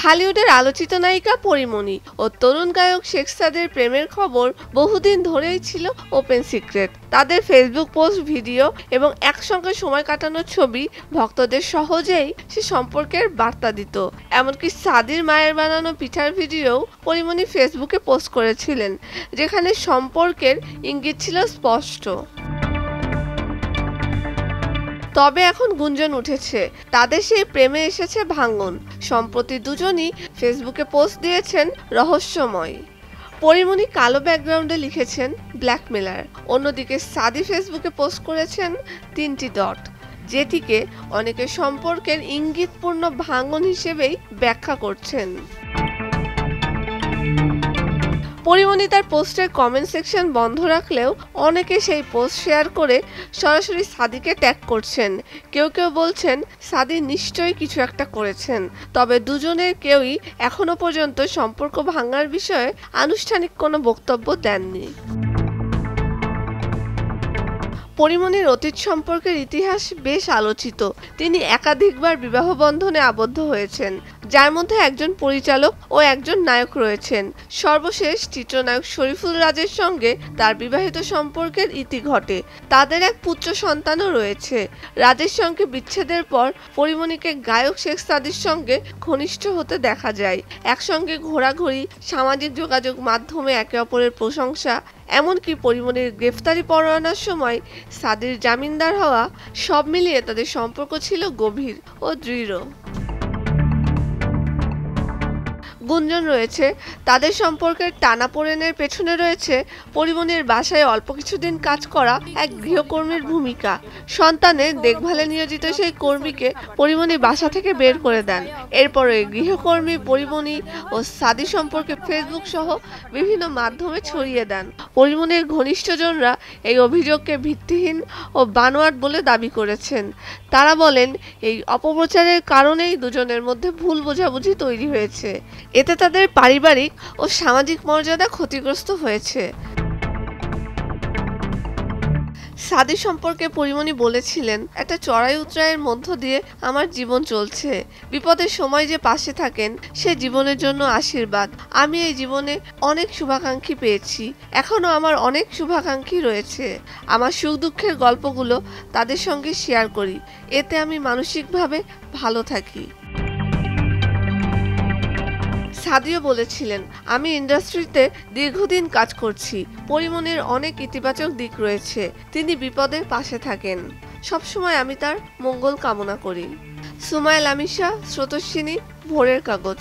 ঢালিউডের আলোচিত নায়িকা পরীমণি ও তরুণ গায়ক শেখ সাদের প্রেমের খবর বহুদিন ধরেই ছিল ওপেন সিক্রেট। তাদের ফেসবুক পোস্ট, ভিডিও এবং একসঙ্গে সময় কাটানোর ছবি ভক্তদের সহজেই সে সম্পর্কের বার্তা দিত। এমনকি সাদির মায়ের বানানো পিঠার ভিডিও পরীমণি ফেসবুকে পোস্ট করেছিলেন, যেখানে সম্পর্কের ইঙ্গিত ছিল স্পষ্ট। তবে এখন গুঞ্জন উঠেছে তাদের সেই প্রেমে এসেছে ভাঙন। সম্প্রতি দুজনই ফেসবুকে পোস্ট দিয়েছেন রহস্যময়। পরীমণি কালো ব্যাকগ্রাউন্ডে লিখেছেন ব্ল্যাকমেলার, অন্যদিকে সাদি ফেসবুকে পোস্ট করেছেন 3টি ডট, যেটিকে অনেকে সম্পর্কের ইঙ্গিতপূর্ণ ভাঙন হিসেবেই ব্যাখ্যা করছেন। পরীমণি তার পোস্টের কমেন্ট সেকশন বন্ধ রাখলেও অনেকে সেই পোস্ট শেয়ার করে সরাসরি সাদিকে ট্যাগ করছেন। কেউ কেউ বলছেন সাদি নিশ্চয়ই কিছু একটা করেছেন, তবে দুজনের কেউই এখনো পর্যন্ত সম্পর্ক ভাঙার বিষয়ে আনুষ্ঠানিক কোনো বক্তব্য দেননি। পরীমণির অতীত সম্পর্কের ইতিহাস বেশ আলোচিত। তিনি একাধিকবার বিবাহ বন্ধনে আবদ্ধ হয়েছেন, যার মধ্যে একজন পরিচালক ও একজন নায়ক রয়েছেন। সর্বশেষ চিত্রনায়ক শরীফুল রাজের সঙ্গে তার বিবাহিত সম্পর্কের ইতি ঘটে। তাদের এক পুত্র সন্তানও রয়েছে। রাজের সঙ্গে বিচ্ছেদের পর পরীমণিকে গায়ক শেখ সাদির সঙ্গে ঘনিষ্ঠ হতে দেখা যায়। একসঙ্গে ঘোরাঘুরি, সামাজিক যোগাযোগ মাধ্যমে একে অপরের প্রশংসা, এমনকি পরীমণির গ্রেফতারি পরোয়ানার সময় সাদির জামিনদার হওয়া, সব মিলিয়ে তাদের সম্পর্ক ছিল গভীর ও দৃঢ়। গুঞ্জন রয়েছে তাদের সম্পর্কের টানাপোড়েনের পেছনে রয়েছে পরীমণির বাসায় অল্প কিছুদিন কাজ করা এক গৃহকর্মীর ভূমিকা। সন্তানের দেখভালে নিয়োজিত সেই কর্মীকে পরীমণি বাসা থেকে বের করে দেন। এরপরে গৃহকর্মী পরীমণি ও সাদি সম্পর্কে ফেসবুক সহ বিভিন্ন মাধ্যমে ছড়িয়ে দেন। পরীমণির ঘনিষ্ঠজনরা এই অভিযোগকে ভিত্তিহীন ও বানোয়াট বলে দাবি করেছেন। তারা বলেন এই অপপ্রচারের কারণেই দুজনের মধ্যে ভুল বোঝাবুঝি তৈরি হয়েছে। এতে তাদের পারিবারিক ও সামাজিক মর্যাদা ক্ষতিগ্রস্ত হয়েছে। সাদি সম্পর্কে পরীমণি বলেছিলেন, একটা চড়াই উতরাইয়ের মধ্য দিয়ে আমার জীবন চলছে। বিপদের সময় যে পাশে থাকেন সে জীবনের জন্য আশীর্বাদ। আমি এই জীবনে অনেক শুভাকাঙ্ক্ষী পেয়েছি, এখনো আমার অনেক শুভাকাঙ্ক্ষী রয়েছে। আমার সুখ দুঃখের গল্পগুলো তাদের সঙ্গে শেয়ার করি, এতে আমি মানসিকভাবে ভালো থাকি। সাদিও বলেছিলেন, আমি ইন্ডাস্ট্রিতে দীর্ঘদিন কাজ করছি। পরীমণির অনেক ইতিবাচক দিক রয়েছে। তিনি বিপদে পাশে থাকেন, সবসময় আমি তার মঙ্গল কামনা করি। সুমাইল আমিশা, স্রোতস্বিনী, ভোরের কাগজ।